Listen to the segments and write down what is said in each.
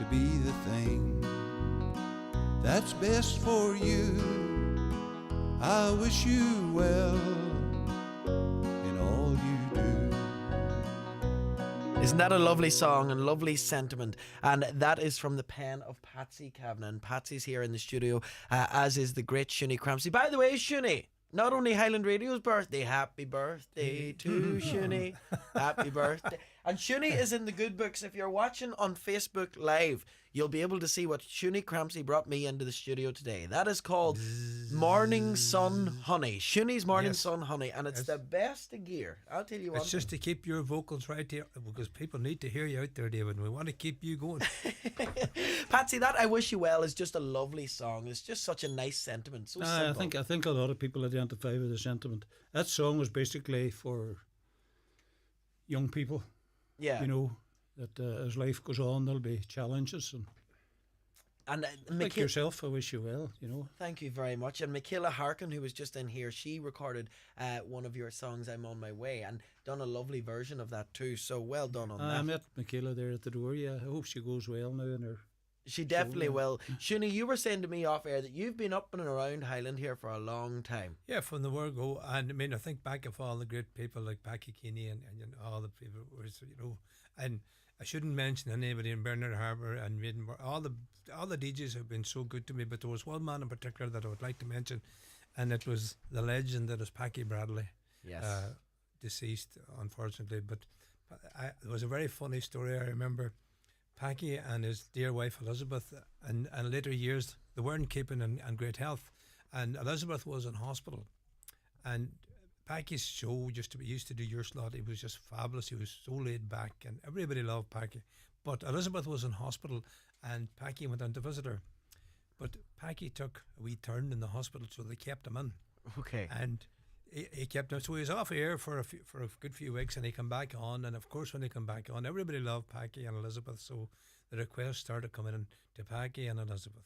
be the thing that's best for you. I wish you well in all you do. Isn't that a lovely song and lovely sentiment? And that is from the pen of Patsy Cavanagh. And Patsy's here in the studio, as is the great Shunie Crampsie. By the way, Shunie, not only Highland Radio's birthday, happy birthday to Shunie. Happy birthday. And Shunie is in the good books. If you're watching on Facebook Live, you'll be able to see what Shunie Crampsie brought me into the studio today. That is called Morning Sun Honey. Shunie's Morning Sun Honey. And it's the best of gear. I'll tell you what. It's just to keep your vocals right here, because people need to hear you out there, David, and we want to keep you going. Patsy, that I Wish You Well is just a lovely song. It's just such a nice sentiment. So simple. I think a lot of people identify with the sentiment. That song was basically for young people. Yeah. You know, that as life goes on, there'll be challenges. And like yourself, I wish you well, you know. Thank you very much. And Michaela Harkin, who was just in here, she recorded one of your songs, I'm On My Way, and done a lovely version of that too. So well done on that. I met Michaela there at the door, yeah. I hope she goes well now in her. She definitely will. Shunie, you were saying to me off air that you've been up and around Highland here for a long time. Yeah, from the word go. And I mean, I think back of all the great people like Packy Keeney and you know, all the people, was, you know, and I shouldn't mention anybody in Bernard Harbour and Maidenburg. All the DJs have been so good to me, but there was one man in particular that I would like to mention, and it was the legend that is Packy Bradley. Yes. Deceased, unfortunately. But it was a very funny story. I remember Packy and his dear wife Elizabeth, and later years, they weren't keeping in great health, and Elizabeth was in hospital, and Packy's show used to do Your Slot. He was just fabulous. He was so laid back, and everybody loved Packy. But Elizabeth was in hospital, and Packy went in to visit her. But Packy took a wee turn in the hospital, so they kept him in. Okay. And he kept him. So he was off air for a good few weeks, and he came back on. And of course, when he came back on, everybody loved Packy and Elizabeth. So the requests started coming in to Packy and Elizabeth.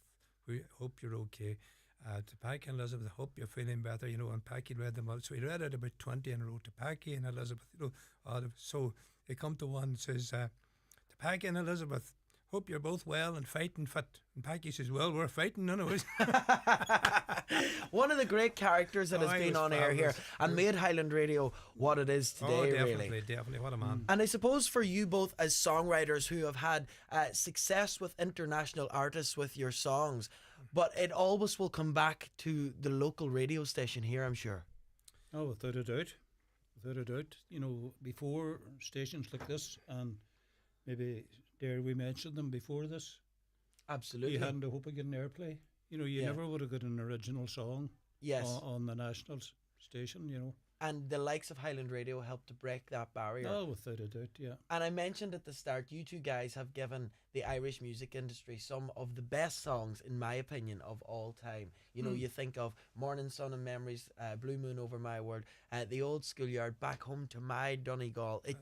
We hope you're okay. To Packy and Elizabeth, hope you're feeling better, you know, and Packy read them out. So he read out about 20 and wrote to Packy and Elizabeth, you know. So he come to one and says, to Packy and Elizabeth, hope you're both well and fighting fit. And Packy says, well, we're fighting anyways. One of the great characters that has been on air here and made Highland Radio what it is today, Definitely, what a man. And I suppose for you both as songwriters who have had success with international artists with your songs, but it always will come back to the local radio station here, I'm sure. Oh, without a doubt. Without a doubt. You know, before stations like this, and maybe dare we mention them before this, absolutely, you hadn't a hope of getting airplay. You know, you never would have got an original song on the national station, you know. And the likes of Highland Radio helped to break that barrier. Oh, without a doubt, yeah. And I mentioned at the start, you two guys have given the Irish music industry some of the best songs, in my opinion, of all time. You know, you think of Morning Sun and Memories, Blue Moon Over My World, the Old Schoolyard, Back Home to My Donegal. It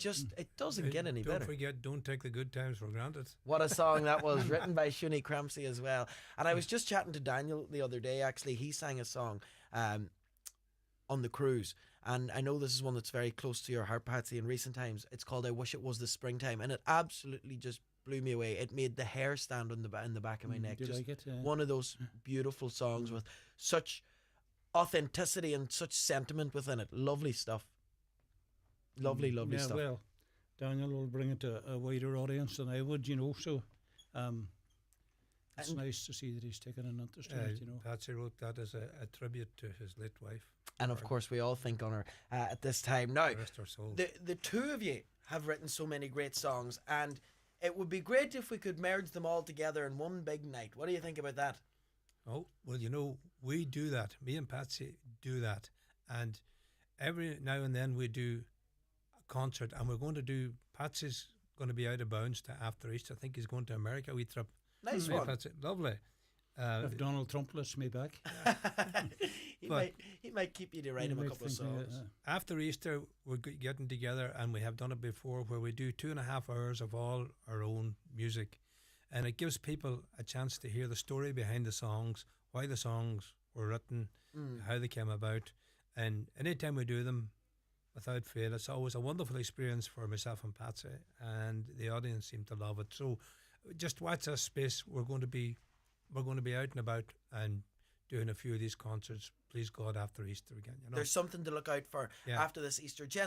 doesn't get any better. Don't forget, Don't Take the Good Times for Granted. What a song that was, written by Shunie Crampsie as well. And I was just chatting to Daniel the other day, actually. He sang a song on the cruise. And I know this is one that's very close to your heart, Patsy, in recent times. It's called I Wish It Was the Springtime. And it absolutely just blew me away. It made the hair stand on in the back of my neck. Just like it? one of those beautiful songs with such authenticity and such sentiment within it. Lovely stuff. Lovely stuff. Well, Daniel will bring it to a wider audience than I would, you know. So it's nice to see that he's taken an interest in it, you know. Patsy wrote that as a tribute to his late wife. And of course, we all think on her at this time. Now, rest her soul. The two of you have written so many great songs, and it would be great if we could merge them all together in one big night. What do you think about that? Oh, well, you know, we do that. Me and Patsy do that. And every now and then we do a concert, and we're going to do, Patsy's going to be out of bounds to after Easter. I think he's going to America, we trip. Nice one. Patsy, lovely. If Donald Trump lets me back, he might keep you to write him a couple of songs. After Easter, we're getting together, and we have done it before, where we do 2.5 hours of all our own music, and it gives people a chance to hear the story behind the songs, why the songs were written, how they came about, and anytime we do them, without fail, it's always a wonderful experience for myself and Patsy, and the audience seem to love it. So just watch this space. We're going to be out and about and doing a few of these concerts. Please God, after Easter again. You know? There's something to look out for Yeah. after this Easter. Jen,